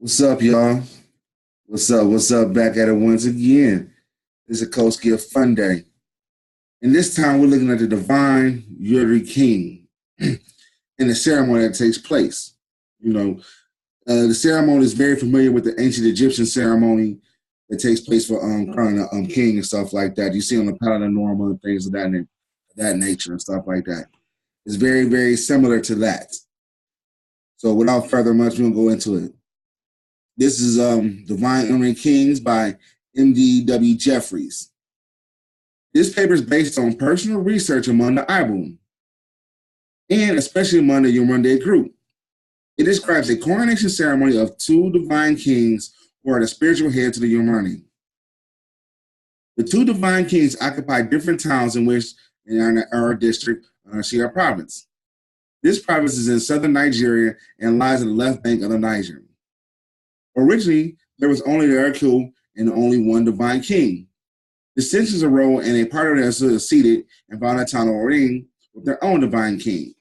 What's up, y'all? What's up? What's up? Back at it once again. This is a Coast Gift Fun Day. And this time we're looking at the divine Umundri King and the ceremony that takes place. You know, the ceremony is very familiar with the ancient Egyptian ceremony that takes place for crowning a king and stuff like that. You see on the pattern normal and things of that nature and stuff like that. It's very, very similar to that. So without further much, we're gonna go into it. This is Divine Umundri Kings by M.D.W. Jeffries. This paper is based on personal research among the Ibu, and especially among the Umundri group. It describes a coronation ceremony of two divine kings who are the spiritual head to the Umundri. The two divine kings occupy different towns in our district, Shia province. This province is in southern Nigeria and lies on the left bank of the Niger. Originally, there was only the Erkul and only one divine king. Dissensions arose, and a part of them succeeded and found a town of Oring with their own divine king.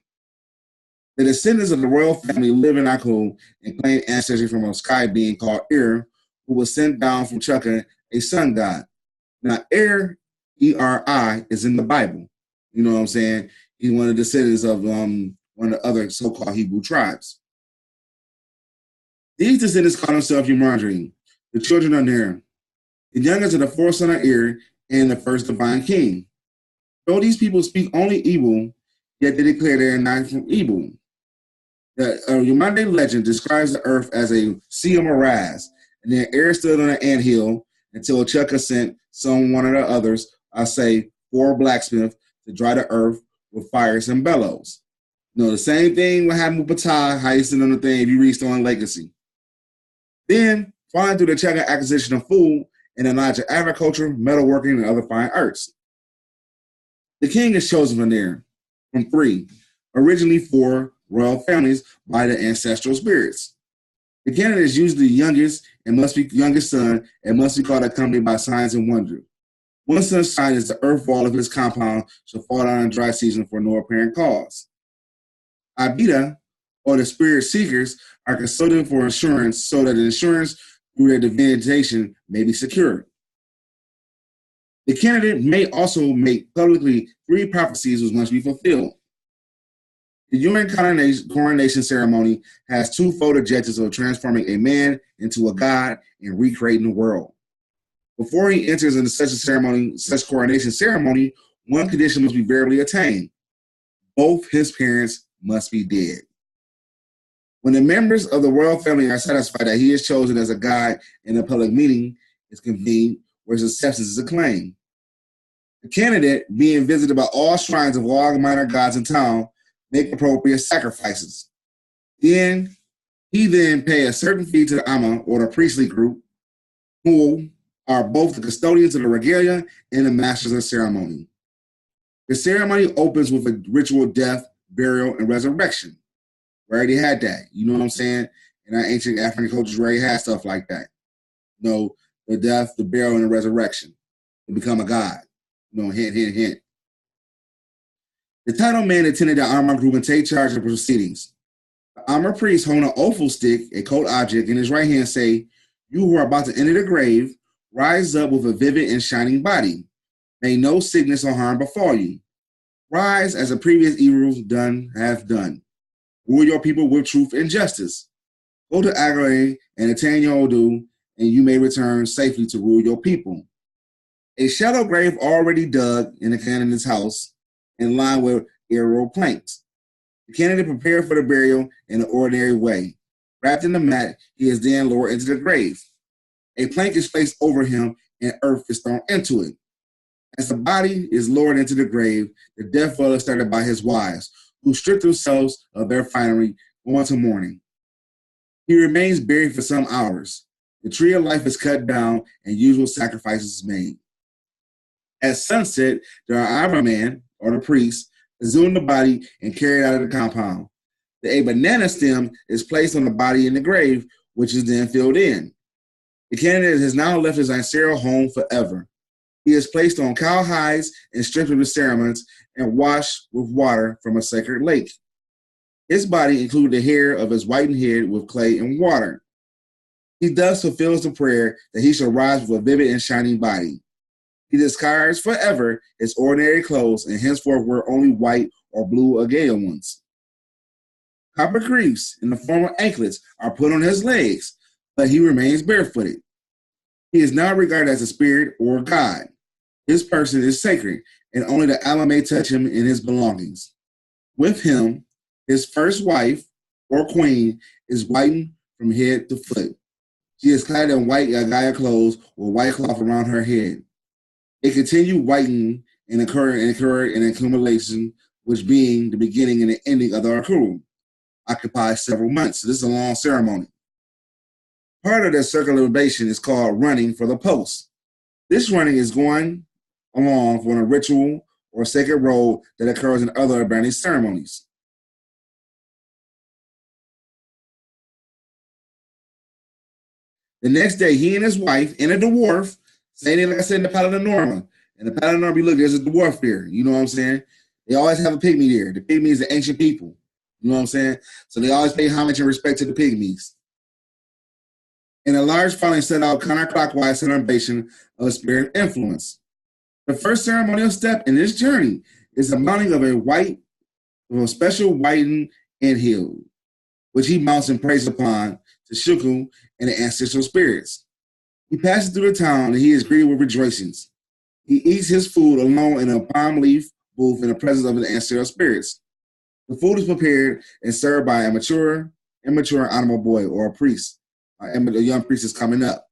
The descendants of the royal family live in Akul and claim ancestry from a sky being called Ir, who was sent down from Chukka, a sun god. Now, Ir, E-R-I, is in the Bible. You know what I'm saying? He's one of the descendants of one of the other so-called Hebrew tribes. These descendants call themselves Umundri, the children of Ner, the youngest of the fourth son of Ir and the first divine king. Though these people speak only Igbo, yet they declare they are not from Igbo. The Umundri legend describes the earth as a sea of morass, and then Ir stood on an anthill until Chukka sent one of the others, I say 4 blacksmiths, to dry the earth with fires and bellows. You know, the same thing what happened with Ptah, how you sit on the thing if you read Stone Legacy. Then, following through the Chukka acquisition of food and the knowledge of agriculture, metalworking, and other fine arts. The king is chosen from there, from 3, originally 4 royal families by the ancestral spirits. The candidate is usually the youngest son and must be called accompanied by signs and wonder. One such sign is the earth wall of his compound shall fall down in dry season for no apparent cause. Abida, or the spirit seekers, are consulted for insurance so that the insurance through their divination may be secured. The candidate may also make publicly 3 prophecies which must be fulfilled. The human coronation ceremony has 2-fold objectives of transforming a man into a god and recreating the world. Before he enters into such coronation ceremony, one condition must be verbally attained. Both his parents must be dead. When the members of the royal family are satisfied that he is chosen as a god and a public meeting is convened where his acceptance is acclaimed. The candidate, being visited by all shrines of all minor gods in town, make appropriate sacrifices. He then pay a certain fee to the Amma, or the priestly group, who are both the custodians of the regalia and the masters of the ceremony. The ceremony opens with a ritual death, burial, and resurrection. We already had that. You know what I'm saying? In our ancient African cultures, we already had stuff like that. You know, the death, the burial, and the resurrection to become a god. You know, hint, hint, hint. The title man attended the Amma group and take charge of the proceedings. The Amma priest hold an offal stick, a cold object, in his right hand say, "You who are about to enter the grave, rise up with a vivid and shining body. May no sickness or harm befall you. Rise as the previous evils have done. Rule your people with truth and justice. Go to Agare and attain your Odu, and you may return safely to rule your people." A shallow grave already dug in the candidate's house, in line with aerial planks. The candidate prepared for the burial in the ordinary way. Wrapped in the mat, he is then lowered into the grave. A plank is placed over him, and earth is thrown into it. As the body is lowered into the grave, the death wail is started by his wives, who strip themselves of their finery, going to mourning. He remains buried for some hours. The tree of life is cut down, and usual sacrifices made. At sunset, the Araba man, or the priest, exhumed the body and carried out of the compound. A banana stem is placed on the body in the grave, which is then filled in. The candidate has now left his ancestral home forever. He is placed on cow hides and stripped of his cerements and washed with water from a sacred lake. His body included the hair of his whitened head with clay and water. He thus fulfills the prayer that he shall rise with a vivid and shining body. He discards forever his ordinary clothes and henceforth wear only white or blue agate ones. Copper creeps in the form of anklets are put on his legs, but he remains barefooted. He is not regarded as a spirit or God. His person is sacred, and only the Allah may touch him in his belongings. With him, his first wife or queen is whitened from head to foot. She is clad in white Yagaya clothes with white cloth around her head. They continue whitening and occur in accumulation, which being the beginning and the ending of the Akuru, occupies several months. So this is a long ceremony. Part of the circumambulation is called running for the post. This running is going along for a ritual or sacred road that occurs in other Abani ceremonies. The next day, he and his wife and a dwarf, saying like I said in the Paladin and the Paladin you look, there's a dwarf there. You know what I'm saying? They always have a pygmy there. The pygmy is the ancient people. You know what I'm saying? So they always pay homage and respect to the pygmies. And a large following set out counterclockwise celebration of spirit influence. The first ceremonial step in this journey is the mounting of a special whitened anthill, which he mounts and prays upon to Shuku and the ancestral spirits. He passes through the town and he is greeted with rejoicings. He eats his food alone in a palm leaf booth in the presence of the ancestral spirits. The food is prepared and served by a immature animal boy or a priest. A young priest is coming up.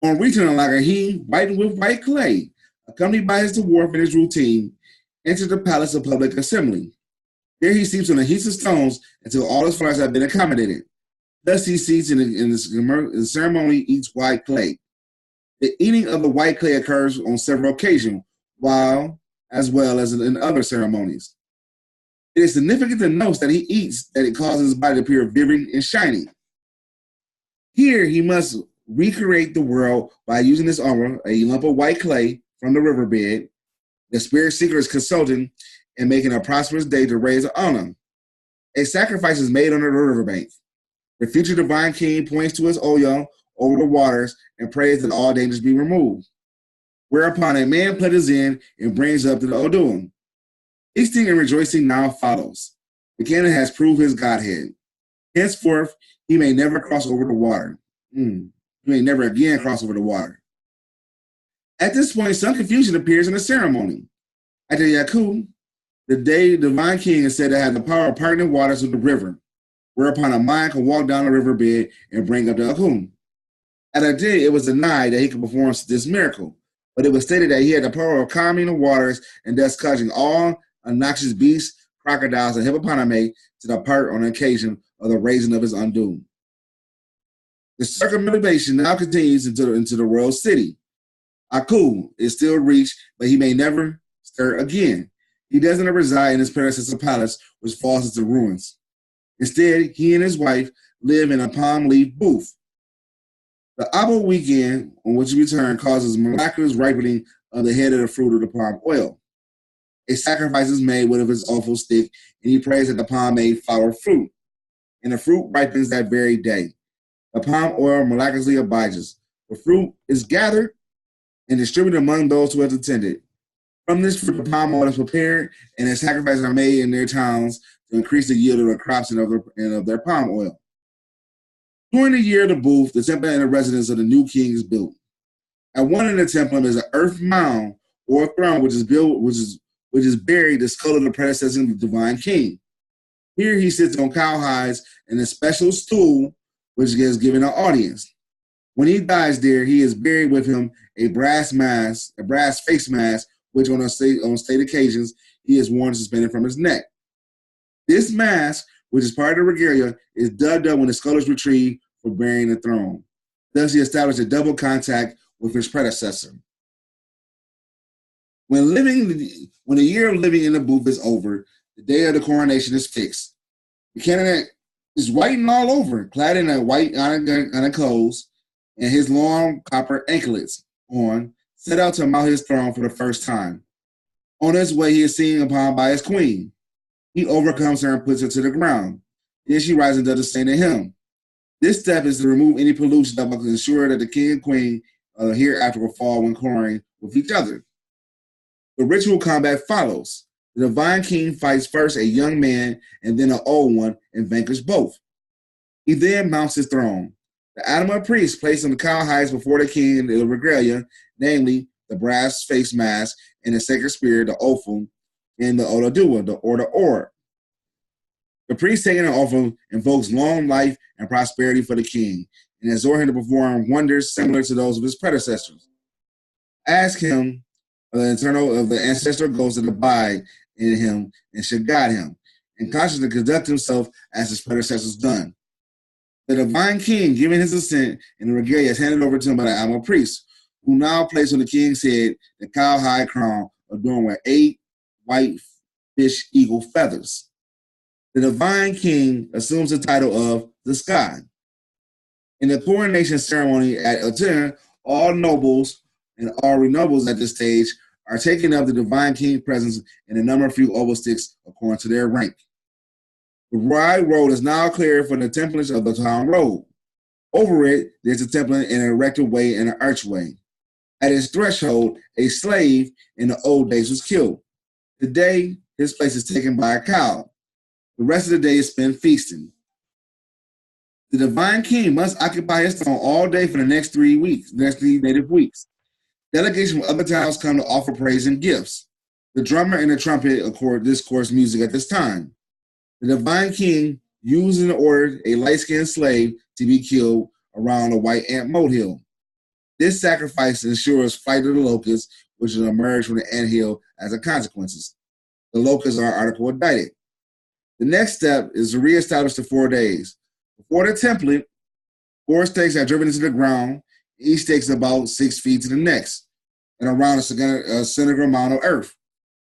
On reaching the lager, he, whitened with white clay, accompanied by his dwarf and his routine, enters the palace of public assembly. There he sleeps on a heap of stones until all his flowers have been accommodated. Thus he seats in the ceremony, eats white clay. The eating of the white clay occurs on several occasions, as well as in other ceremonies. It is significant to note that he eats that it causes his body to appear vivid and shining. Here he must recreate the world by using this armor, a lump of white clay from the riverbed. The spirit seeker is consulting and making a prosperous day to raise an honor. A sacrifice is made on the riverbank. The future divine king points to his Oyo over the waters and prays that all dangers be removed. Whereupon a man pledges in and brings up to the Odum. Feasting and rejoicing now follows. The canon has proved his godhead. Henceforth, he may never cross over the water. He may never again cross over the water. At this point, some confusion appears in the ceremony. At the Yaku, the divine king is said to have the power of parting the waters of the river, whereupon a man can walk down the riverbed and bring up the Akum. At a day, it was denied that he could perform this miracle, but it was stated that he had the power of calming the waters and thus causing all obnoxious beasts, crocodiles, and hippopotami to depart on the occasion of the raising of his undoing. The circumambulation now continues into the royal city. Aku is still reached, but he may never stir again. He doesn't reside in his predecessor palace, which falls into ruins. Instead, he and his wife live in a palm leaf booth. The Abu weekend on which he returned causes miraculous ripening of the head of the fruit of the palm oil. A sacrifice is made with his awful stick, and he prays that the palm may flower fruit. And the fruit ripens that very day. The palm oil miraculously abides. The fruit is gathered and distributed among those who have attended. From this fruit, the palm oil is prepared, and the sacrifices are made in their towns to increase the yield of their crops and of their palm oil. During the year of the booth, the temple and the residence of the new king is built. At one end of the temple is an earth mound or throne, which is buried the skull of the predecessor of the divine king. Here he sits on cowhides in a special stool, which is given an audience. When he dies there, he is buried with him a brass face mask, which on state occasions he is worn suspended from his neck. This mask, which is part of the regalia, is dubbed up when the skull is retrieved for burying the throne. Thus, he established a double contact with his predecessor. When the year of living in the booth is over, the day of the coronation is fixed. The candidate is whitened all over, clad in a white iron clothes, and his long copper anklets on, set out to mount his throne for the first time. On his way, he is seen upon by his queen. He overcomes her and puts her to the ground. Then she rises and does the same to him. This step is to remove any pollution that will ensure that the king and queen hereafter will fall when quarreling with each other. The ritual combat follows. The divine king fights first a young man and then an old one and vanquishes both. He then mounts his throne. The animal priest placed on the cowhides before the king in the regalia, namely the brass face mask and the sacred spear, the ophum, and the oladua, the orb. The priest taking an ophum invokes long life and prosperity for the king and exhort him to perform wonders similar to those of his predecessors. Ask him of the ancestral ghost that abide in him and should guide him, and consciously conduct himself as his predecessors done. The divine king, giving his assent in the regalia, is handed over to him by the animal priest, who now placed on the king's head the cowhide crown adorned with 8 white fish eagle feathers. The divine king assumes the title of the sky. In the coronation ceremony at Aten, all nobles and all nobles at this stage are taking up the divine king's presence in a number of few oval sticks according to their rank. The wide road is now cleared for the templets of the town road. Over it, there's a template in an erected way and an archway. At its threshold, a slave in the old days was killed. Today, his place is taken by a cow. The rest of the day is spent feasting. The divine king must occupy his throne all day for the next 3 native weeks. Delegations from other towns come to offer praise and gifts. The drummer and the trumpet accord discourse music at this time. The divine king used and ordered a light-skinned slave to be killed around the white ant molehill. This sacrifice ensures flight of the locusts, which will emerge from the anthill as a consequence. The locusts are article indicted. The next step is to reestablish the 4 days. Before the template, 4 stakes are driven into the ground. Each stake is about 6 feet to the next and around a center amount of earth.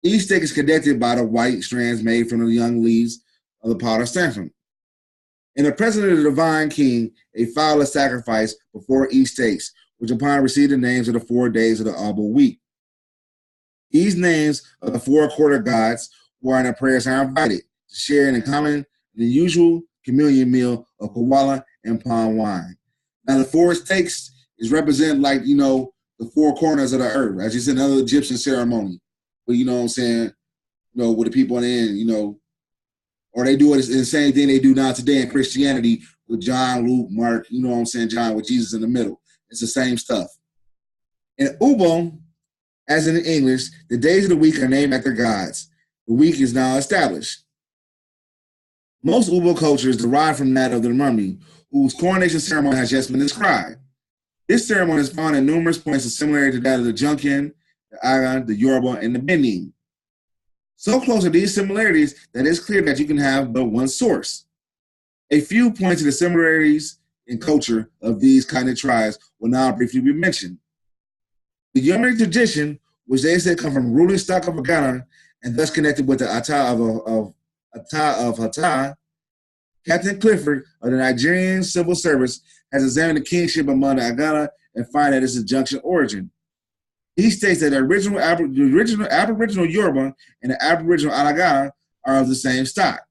Each stake is connected by the white strands made from the young leaves of the powder saffron. In the presence of the divine king, a fowl is sacrificed before each stakes, which upon receive the names of the 4 days of the Abul week. These names of the 4 quarter gods who are in the prayers are invited to share in common the usual communion meal of koala and palm wine. Now the 4 stakes is represented like, the 4 corners of the earth, as you said in another Egyptian ceremony. But you know what I'm saying, with the people on the end, or they do it the same thing they do now today in Christianity with John, Luke, Mark, John with Jesus in the middle. It's the same stuff. In Ubo, as in English, the days of the week are named after gods. The week is now established. Most Ubo cultures derive from that of the mummy, whose coronation ceremony has just been described. This ceremony is found in numerous points of similarity to that of the Junkin, the Aga, the Yoruba, and the Benin. So close are these similarities that it's clear that you can have but one source. A few points of the similarities in culture of these kind of tribes will now briefly be mentioned. The Yomeri tradition, which they say come from ruling stock of Agana and thus connected with the Ata of Hata, Captain Clifford of the Nigerian Civil Service has examined the kingship among the Agana and find that it's a junction origin. He states that the original Aboriginal Yoruba and the Aboriginal Alagana are of the same stock.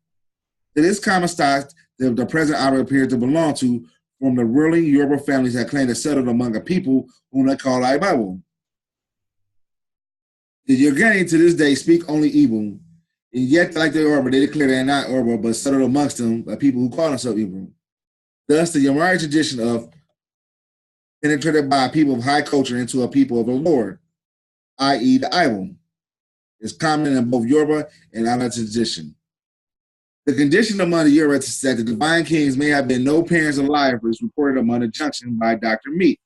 To this common stock, the present Abba appears to belong to from the ruling Yoruba families that claim to settled among a people whom they call Ibabu. The Yogani to this day speak only Igbo, and yet, like the Yoruba, they declare they are not Yoruba, but settled amongst them by people who call themselves Igbo. Thus, the Yomari tradition of penetrated by a people of high culture into a people of the Lord, i.e. the Igbo, is common in both Yoruba and Ala tradition. The condition among the Yoruba is that the divine kings may have been no parents alive is reported among the junction by Dr. Meek,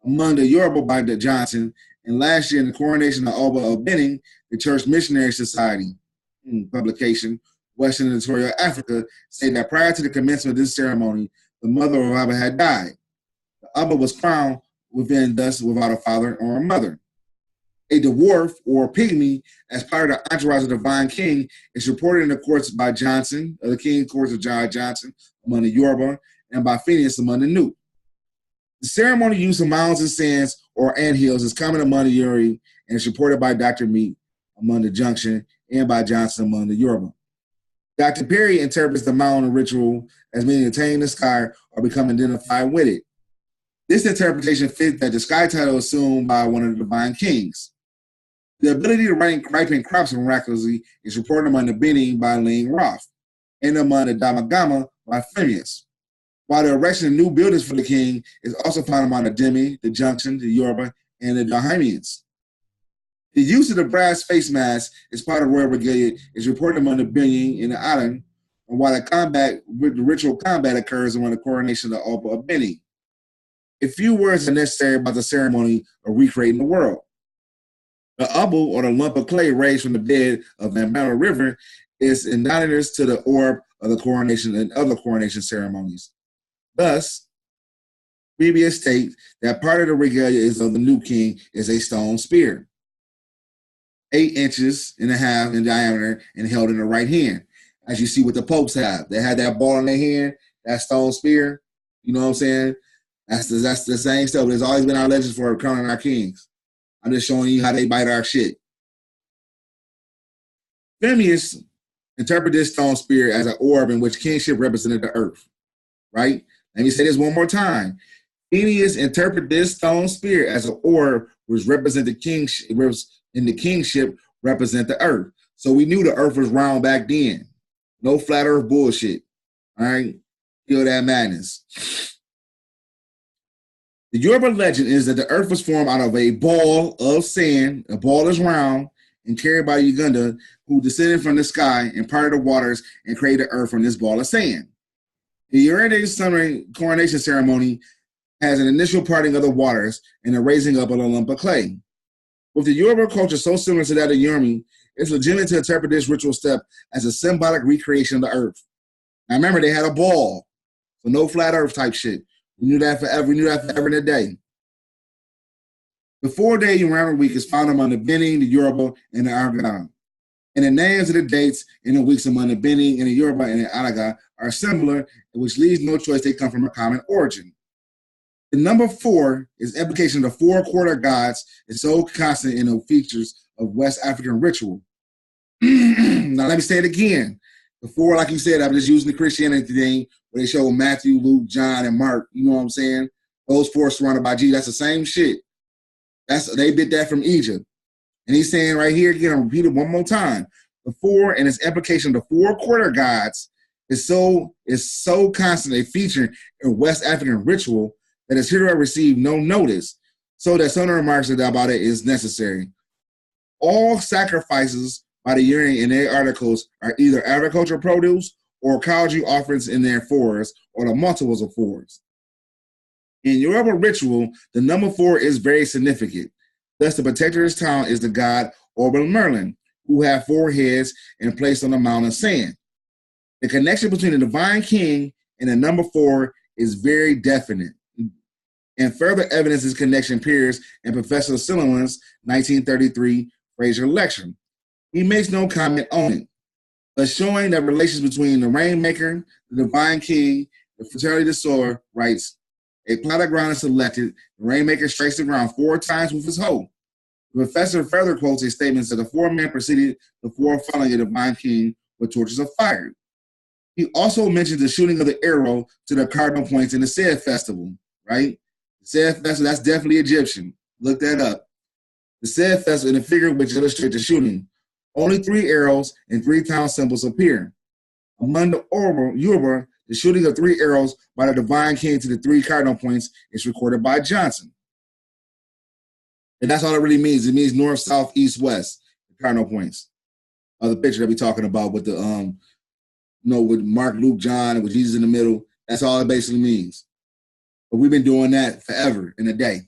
among the Yoruba by the Johnson, and last year in the coronation of Oba of Benin, the Church Missionary Society publication, Western Editorial Africa, say that prior to the commencement of this ceremony, the mother of Abba had died. The Abba was crowned thus without a father or a mother. A dwarf or pygmy, as part of the entourage of the divine king, is reported in the courts by Johnson, the king courts of John Johnson among the Yoruba, and by Phineas among the New. The ceremony use of mounds and sands or anthills is common among the Yuri and is reported by Dr. Meek among the Junction and by Johnson among the Yoruba. Dr. Perry interprets the mountain ritual as meaning attaining the sky or become identified with it. This interpretation fits that the sky title is assumed by one of the divine kings. The ability to ripen crops miraculously is reported among the Beni by Ling Roth and among the Damagama by Phineas, while the erection of new buildings for the king is also found among the Demi, the Junction, the Yoruba, and the Dahamians. The use of the brass face mask as part of royal regalia is reported among the Beni and the Island, and while the ritual combat occurs around the coronation of the Oba of Beni. A few words are necessary about the ceremony of recreating the world. The ubble, or the lump of clay raised from the bed of the Mara River, is analogous to the orb of the coronation and other coronation ceremonies. Thus, previous state that part of the regalia is of the new king is a stone spear, 8.5 inches in diameter and held in the right hand. As you see what the popes have. They had that ball in their hand, that stone spear. You know what I'm saying? That's the same stuff. There's always been our legends for crowning our kings. I'm just showing you how they bite our shit. Phineas interpreted this stone spear as an orb in which kingship represented the earth. Right? Let me say this one more time. Phineas interpreted this stone spear as an orb which represented the kingship, and the kingship represent the earth. So we knew the earth was round back then. No flat earth bullshit. All right? Feel that madness. The Yoruba legend is that the earth was formed out of a ball of sand. A ball is round and carried by Uganda, who descended from the sky and parted the waters and created the earth from this ball of sand. The Yoruba coronation ceremony has an initial parting of the waters and a raising up of a lump of clay. With the Yoruba culture so similar to that of Yoruba, it's legitimate to interpret this ritual step as a symbolic recreation of the earth. Now remember, they had a ball, so no flat earth type shit. We knew that forever. We knew that forever and a day. The 4-day Yoruba week is found among the Beni, the Yoruba, and the Aragon. And the names of the dates in the weeks among the Beni and the Yoruba and the Aragon are similar, which leaves no choice. They come from a common origin. The number 4 is implication of the 4 quarter gods is so constant in the features of West African ritual. Now let me say it again. The 4, like you said, I'm just using the Christianity thing where they show Matthew, Luke, John, and Mark. You know what I'm saying? Those 4 surrounded by Jesus. That's the same shit. They bit that from Egypt. And he's saying right here, again, I'll repeat it one more time. The 4 and its implication of the 4 quarter gods is so constant a feature in West African ritual that its hero received no notice, so that some of the remarks about it is necessary. All sacrifices by the Uri in their articles are either agricultural produce or kaiju offerings in their 4s or the multiples of 4s. In Yoruba ritual, the number 4 is very significant. Thus, the protector of this town is the god Oba Merlin, who have 4 heads and placed on the mountain of sand. The connection between the divine king and the number 4 is very definite. And further evidence this connection appears in Professor Silliman's 1933 Fraser lecture. He makes no comment on it, but showing that relations between the rainmaker, the divine king, the fertility of the soil, writes, a plot of ground is selected, the rainmaker strikes the ground 4 times with his hoe. The professor further quotes a statement that the 4 men preceded the 4 following the divine king with torches of fire. He also mentions the shooting of the arrow to the cardinal points in the said festival, right? The said festival, that's definitely Egyptian. Look that up. The said festival in the figure which illustrates the shooting. Only 3 arrows and 3 town symbols appear. Among the Yoruba, the shooting of 3 arrows by the divine king to the 3 cardinal points is recorded by Johnson. And that's all it really means. It means north, south, east, west, the cardinal points. The picture that we're talking about with the, with Mark, Luke, John, and with Jesus in the middle. That's all it basically means. But we've been doing that forever and a day.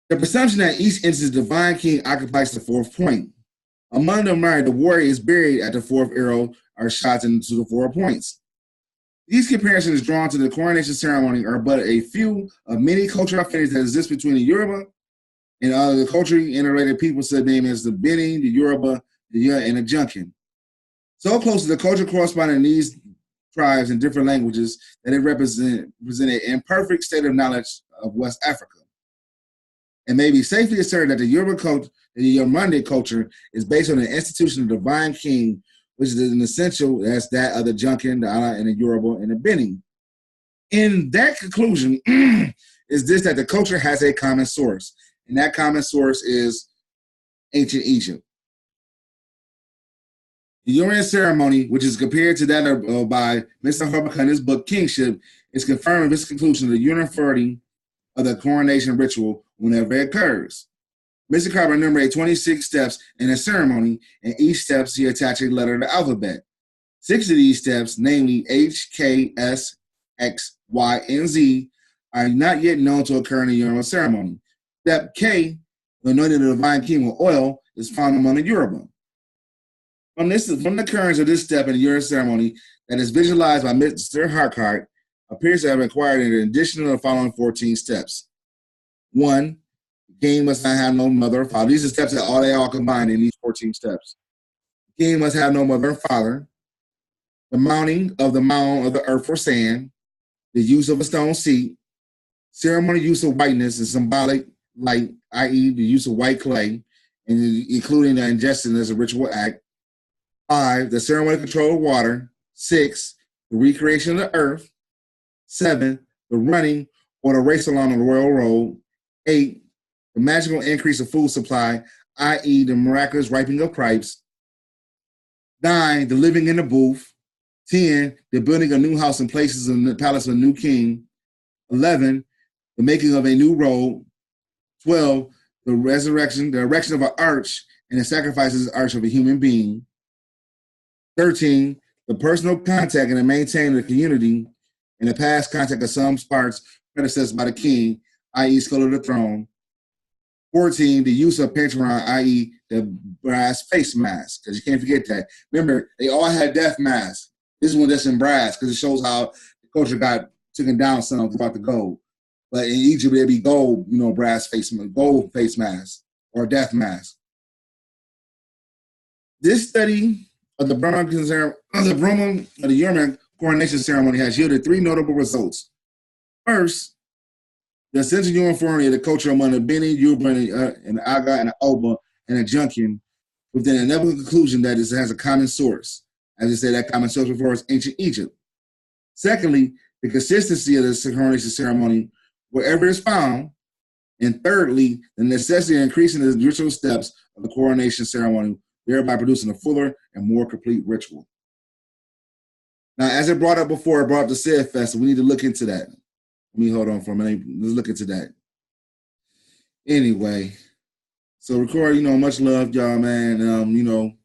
The presumption that each instance divine king occupies the 4th point. Among them, the warrior is buried at the 4th arrow are shot into the 4 points. These comparisons drawn to the coronation ceremony are but a few of many cultural affinities that exist between the Yoruba and other culturally interrelated peoples, such named as the Beni, the Yoruba, the Ya, and the Junkin. So close to the culture corresponding in these tribes in different languages that it represent an imperfect state of knowledge of West Africa. It may be safely asserted that the Yoruba culture, the Umundri culture, is based on the institution of the divine king which is an essential, that's that of the Junkin, the Ala, and the Yoruba, and the Beni. In that conclusion, is this that the culture has a common source, and that common source is ancient Egypt. The Urim ceremony, which is compared to that by Mr. Harbaugh in his book Kingship, is confirming this conclusion of the uniformity of the coronation ritual whenever it occurs. Mr. Carver enumerated 26 steps in a ceremony, and each step he attached a letter to the alphabet. 6 of these steps, namely H, K, S, X, Y, and Z, are not yet known to occur in the Yoruba ceremony. Step K, the anointing of the divine king with oil, is found among the Yoruba. From the occurrence of this step in the Yoruba ceremony that is visualized by Mr. Harkart, appears to have acquired an addition of the following 14 steps. 1, the king must not have no mother or father. These are steps that they all combined in these 14 steps. The king must have no mother or father. The mounting of the mound of the earth or sand. The use of a stone seat. Ceremony use of whiteness is symbolic light, i.e. the use of white clay, and including the ingestion as a ritual act. 5, the ceremony control of water. 6, the recreation of the earth. 7, the running or the race along the royal road. 8, the magical increase of food supply, i.e. the miraculous ripening of cripes. 9, the living in the booth. 10, the building of new house and places in the palace of a new king. 11, the making of a new road. 12, the erection of an arch and the sacrifices of the arch of a human being. 13, the personal contact and the maintaining of the community and the past contact of some parts predecessed by the king, i.e. skull of the throne. 14, the use of pentagram, i.e. the brass face mask, because you can't forget that. Remember, they all had death masks. This one that's in brass, because it shows how the culture got taken down some throughout the gold. But in Egypt, it'd be gold, gold face mask or death mask. This study of the Yoruba coronation ceremony has yielded 3 notable results. First, the essential uniformity of the culture among the Beni, Yoruba, and the Aga, and the Oba, and the Junkin, with the inevitable conclusion that it has a common source. As I said, that common source before is ancient Egypt. Secondly, the consistency of the coronation ceremony wherever it's found. And thirdly, the necessity of increasing the ritual steps of the coronation ceremony, thereby producing a fuller and more complete ritual. Now, as it brought up before, it brought up the Sed Festival. We need to look into that. Let me hold on for a minute. Let's look into that. Anyway, so record, much love, y'all, man.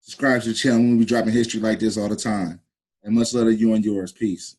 Subscribe to the channel. We'll be dropping history like this all the time. And much love to you and yours. Peace.